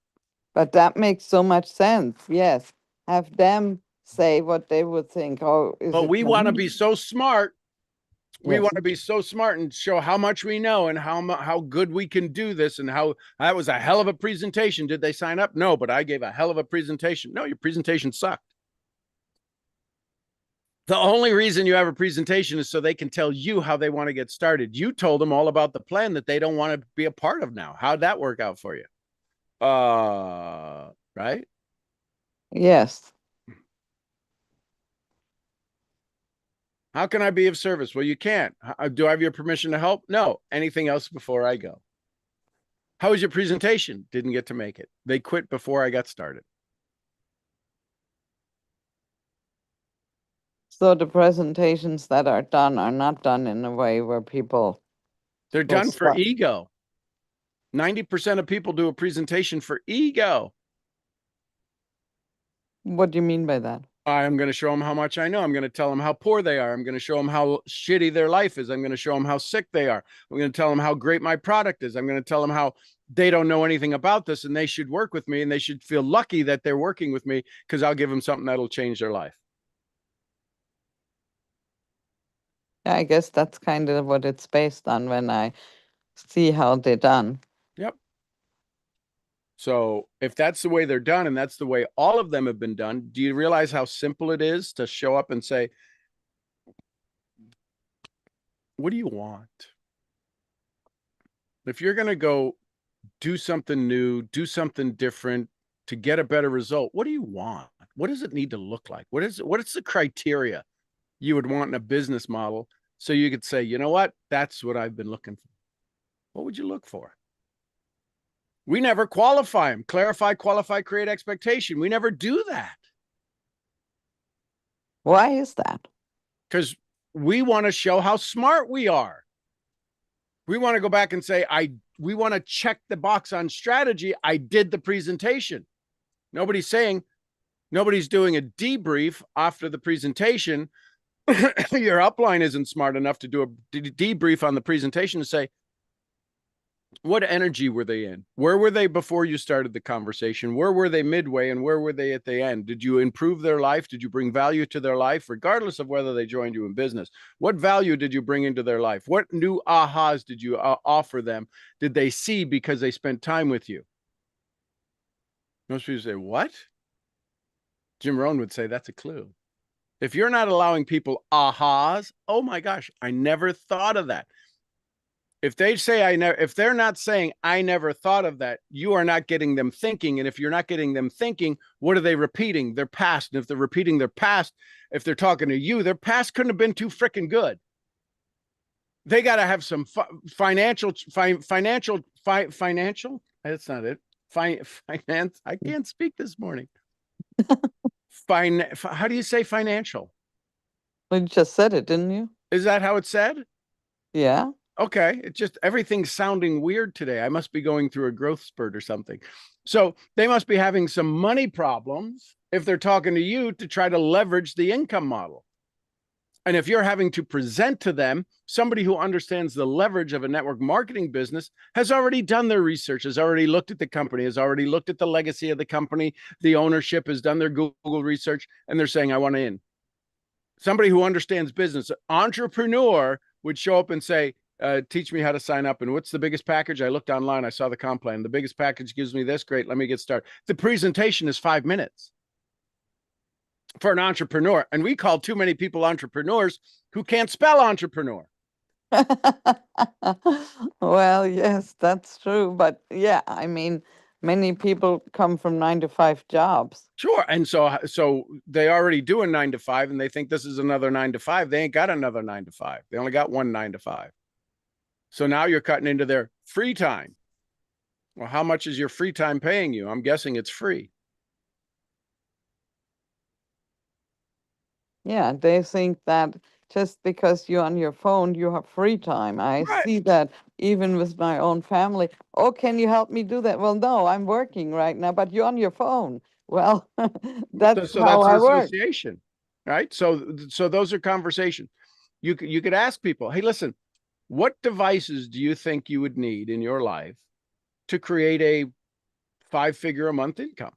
But that makes so much sense. Yes. Have them say what they would think. Oh, but we want to be so smart. We Yes. want to be so smart and show how much we know and how good we can do this and how that was a hell of a presentation. Did they sign up? No, but I gave a hell of a presentation. No, your presentation sucked. The only reason you have a presentation is so they can tell you how they want to get started. You told them all about the plan that they don't want to be a part of now. How'd that work out for you? Right? Yes. How can I be of service? Well, you can't. Do I have your permission to help? No. Anything else before I go? How was your presentation? Didn't get to make it. They quit before I got started. So the presentations that are done are not done in a way where people They're will done for stop. ego. 90% of people do a presentation for ego. What do you mean by that? I'm going to show them how much I know. I'm going to tell them how poor they are. I'm going to show them how shitty their life is. I'm going to show them how sick they are. I'm going to tell them how great my product is. I'm going to tell them how they don't know anything about this and they should work with me and they should feel lucky that they're working with me because I'll give them something that'll change their life. I guess that's kind of what it's based on when I see how they're done. Yep. So if that's the way they're done and that's the way all of them have been done, do you realize how simple it is to show up and say, what do you want? If you're going to go do something new, do something different to get a better result, what do you want? What does it need to look like? What is the criteria you would want in a business model so you could say, you know what? That's what I've been looking for. What would you look for? We never qualify them. Clarify, qualify, create expectation. We never do that. Why is that? Because we want to show how smart we are. We want to go back and say, we want to check the box on strategy. I did the presentation. Nobody's doing a debrief after the presentation. Your upline isn't smart enough to do a debrief on the presentation to say, what energy were they in? Where were they before you started the conversation? Where were they midway and where were they at the end? Did you improve their life? Did you bring value to their life, regardless of whether they joined you in business? What value did you bring into their life? What new ahas did you offer them? Did they see because they spent time with you? Most people say, what? Jim Rohn would say, that's a clue. If you're not allowing people ahas, oh my gosh, I never thought of that. If they say if they're not saying I never thought of that, you are not getting them thinking. And if you're not getting them thinking, what are they repeating? Their past. And if they're repeating their past, if they're talking to you, their past couldn't have been too freaking good. They got to have some financial. That's not it. Finance. I can't speak this morning. How do you say financial? Well, you just said it, didn't you? Is that how it's said? Yeah. Okay. It just, everything's sounding weird today. I must be going through a growth spurt or something. So they must be having some money problems if they're talking to you to try to leverage the income model. And if you're having to present to them, somebody who understands the leverage of a network marketing business has already done their research, has already looked at the company, has already looked at the legacy of the company, the ownership, has done their Google research, and they're saying, I want in. Somebody who understands business, entrepreneur, would show up and say, teach me how to sign up. And what's the biggest package? I looked online. I saw the comp plan. The biggest package gives me this. Great. Let me get started. The presentation is 5 minutes for an entrepreneur. And we call too many people entrepreneurs who can't spell entrepreneur. Well, yes, that's true. But yeah, I mean, many people come from 9-to-5 jobs. Sure. And so they already do a 9 to 5 and they think this is another 9 to 5. They ain't got another 9 to 5. They only got one 9 to 5. So now you're cutting into their free time. Well, how much is your free time paying you? I'm guessing it's free. Yeah, they think that just because you're on your phone, you have free time. I Right. see that even with my own family. Oh, can you help me do that? Well, no, I'm working right now, but you're on your phone. Well, that's So how I that's work. association, right? So those are conversations. You could ask people, hey, listen, what devices do you think you would need in your life to create a 5-figure a month income?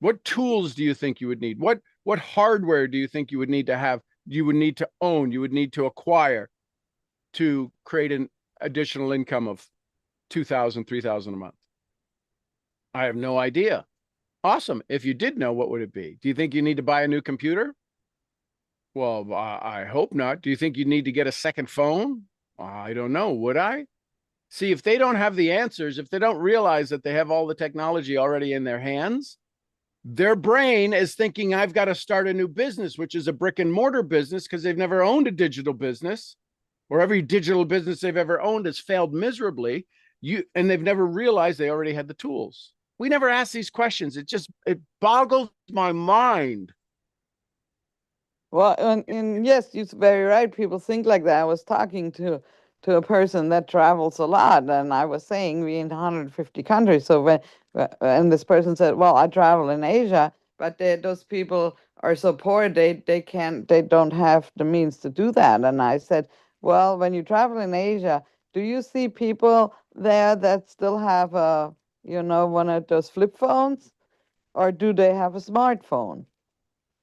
What tools do you think you would need? What hardware do you think you would need to have? You would need to own, you would need to acquire to create an additional income of $2,000, $3,000 a month? I have no idea. Awesome. If you did know, what would it be? Do you think you need to buy a new computer? Well, I hope not. Do you think you need to get a second phone? I don't know. Would I? See, if they don't have the answers, if they don't realize that they have all the technology already in their hands, Their brain is thinking, I've got to start a new business, which is a brick and mortar business, because they've never owned a digital business, or every digital business they've ever owned has failed miserably. And they've never realized they already had the tools. We never ask these questions. It boggles my mind. Well, and yes, you're very right. People think like that. I was talking to a person that travels a lot, and I was saying we're in 150 countries. So and this person said, "Well, I travel in Asia, but those people are so poor they don't have the means to do that." And I said, "Well, when you travel in Asia, do you see people there that still have one of those flip phones, or do they have a smartphone?"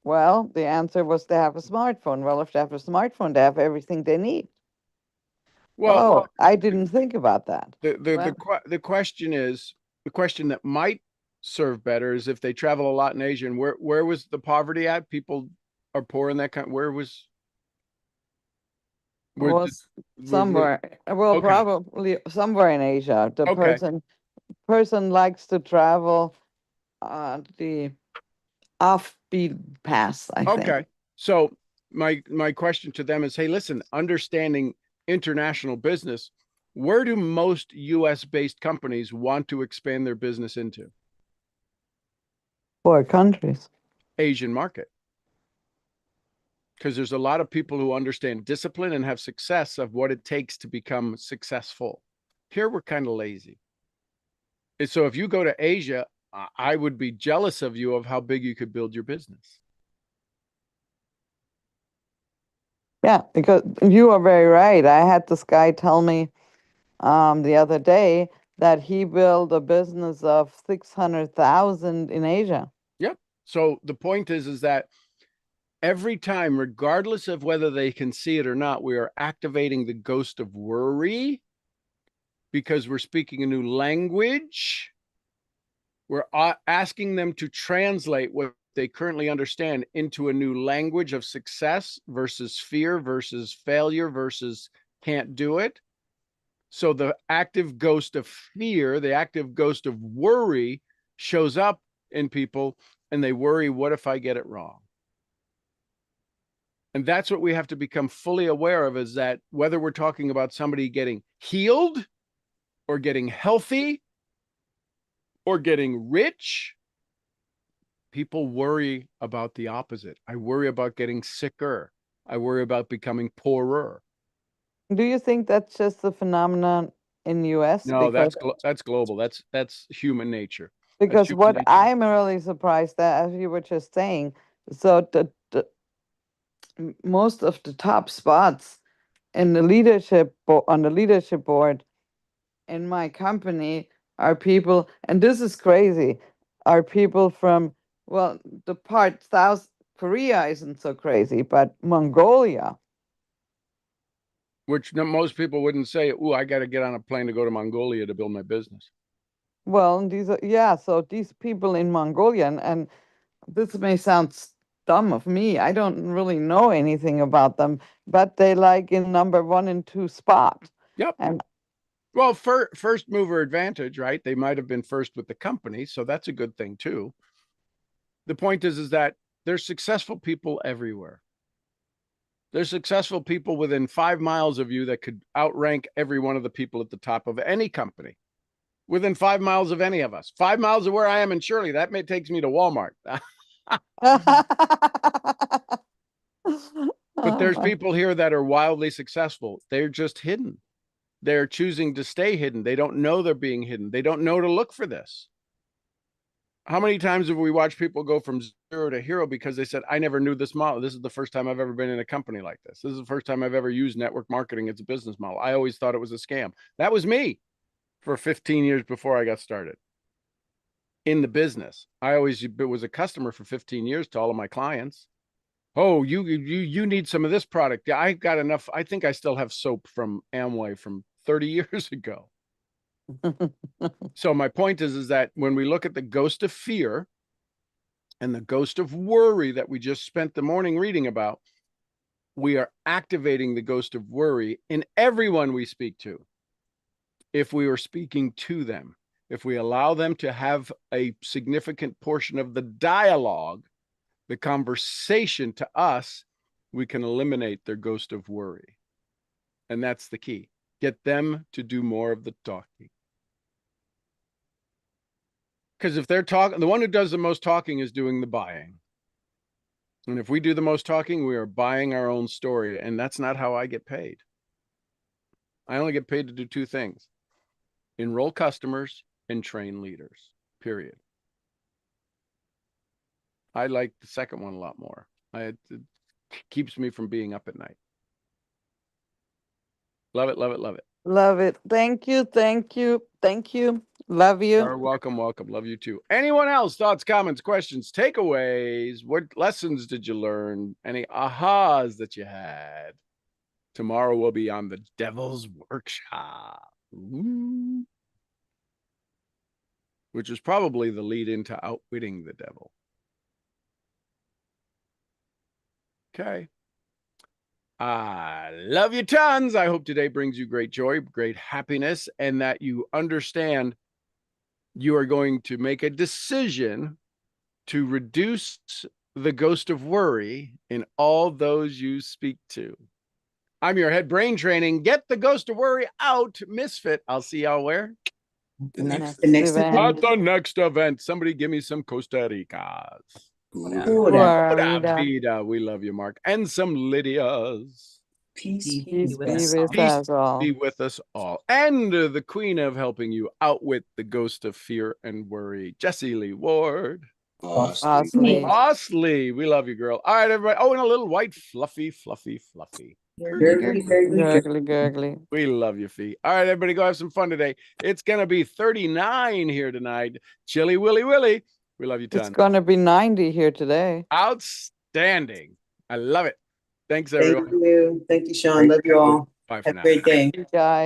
Well, the answer was they have a smartphone. Well, if they have a smartphone, they have everything they need. Well, Oh, I didn't think about that. the question is, the question that might serve better is if they travel a lot in Asia, and where was the poverty at? People are poor in that country. Where was Was somewhere, well, okay. probably somewhere in Asia. The Okay. person likes to travel the offbeat paths, I think. Okay. So my question to them is, hey, listen, understanding international business, where do most US based companies want to expand their business into? Poor countries. Asian market. Because there's a lot of people who understand discipline and have success of what it takes to become successful. Here we're kind of lazy. And so if you go to Asia, I would be jealous of you of how big you could build your business. Yeah, because you are very right. I had this guy tell me the other day that he built a business of 600,000 in Asia. Yep. So the point is that every time, regardless of whether they can see it or not, we are activating the ghost of worry because we're speaking a new language. We're asking them to translate what they currently understand into a new language of success versus fear versus failure versus can't do it. So the active ghost of fear, the active ghost of worry shows up in people, and they worry, what if I get it wrong? And that's what we have to become fully aware of, is that whether we're talking about somebody getting healed or getting healthy or getting rich, people worry about the opposite. I worry about getting sicker. I worry about becoming poorer. Do you think that's just a phenomenon in US? No, that's global. That's human nature. Because human what nature. I'm really surprised at, as you were just saying, so most of the top spots in the leadership on the leadership board in my company are people, and this is crazy, are people from, well, the part South Korea isn't so crazy, but Mongolia. Which most people wouldn't say, oh, I got to get on a plane to go to Mongolia to build my business. Well, so these people in Mongolia, and this may sound dumb of me, I don't really know anything about them, but they like in number 1 and 2 spot. Yep. And well, first mover advantage, right? They might have been first with the company, so that's a good thing too. The point is that there's successful people everywhere. There's successful people within 5 miles of you that could outrank every one of the people at the top of any company. Within 5 miles of any of us. 5 miles of where I am in Shirley, that takes me to Walmart. But there's people here that are wildly successful. They're just hidden. They're choosing to stay hidden. They don't know they're being hidden. They don't know to look for this. How many times have we watched people go from zero to hero because they said, I never knew this model. This is the first time I've ever been in a company like this. This is the first time I've ever used network marketing as a business model. I always thought it was a scam. That was me for 15 years before I got started in the business. I always was a customer for 15 years to all of my clients. Oh, you need some of this product. Yeah, I got enough. I think I still have soap from Amway from 30 years ago. So my point is that when we look at the ghost of fear and the ghost of worry that we just spent the morning reading about, we are activating the ghost of worry in everyone we speak to. If we were speaking to them, if we allow them to have a significant portion of the dialogue, the conversation to us, we can eliminate their ghost of worry. And that's the key. Get them to do more of the talking. Because if they're talking, the one who does the most talking is doing the buying. And if we do the most talking, we are buying our own story. And that's not how I get paid. I only get paid to do two things: enroll customers and train leaders, period. I like the second one a lot more. It keeps me from being up at night. Love it, love it, love it. Love it. Thank you. Thank you. Thank you. Love you. You're welcome, welcome. Love you too. Anyone else? Thoughts, comments, questions, takeaways? What lessons did you learn? Any ahas that you had? Tomorrow we'll be on the Devil's Workshop. Ooh. Which is probably the lead into outwitting the devil. Okay. I love you tons. I hope today brings you great joy, great happiness, and that you understand you are going to make a decision to reduce the ghost of worry in all those you speak to. I'm your head brain training. Get the ghost of worry out, Misfit. I'll see y'all where? The next event. At the next event. Somebody give me some Costa Ricas. Pura Pura vida. Vida. We love you, Mark. And some Lydias. peace Peace be be with us. with Peace us all. be with us all. And the queen of helping you outwit the ghost of fear and worry, Jessie Lee Ward. Awesome. Bosley, we love you, girl. All right, everybody. Oh, and a little white fluffy. Gurgly, gurgly, Gurgly, gurgly. We love you, Fee. All right, everybody, go have some fun today. It's gonna be 39 here tonight. Chilly Willy Willy. We love you It's tons. going to be 90 here today. Outstanding. I love it. Thanks, everyone. Thank you. Thank you, Sean. Love you all. Bye for Have now. a great day. You guys.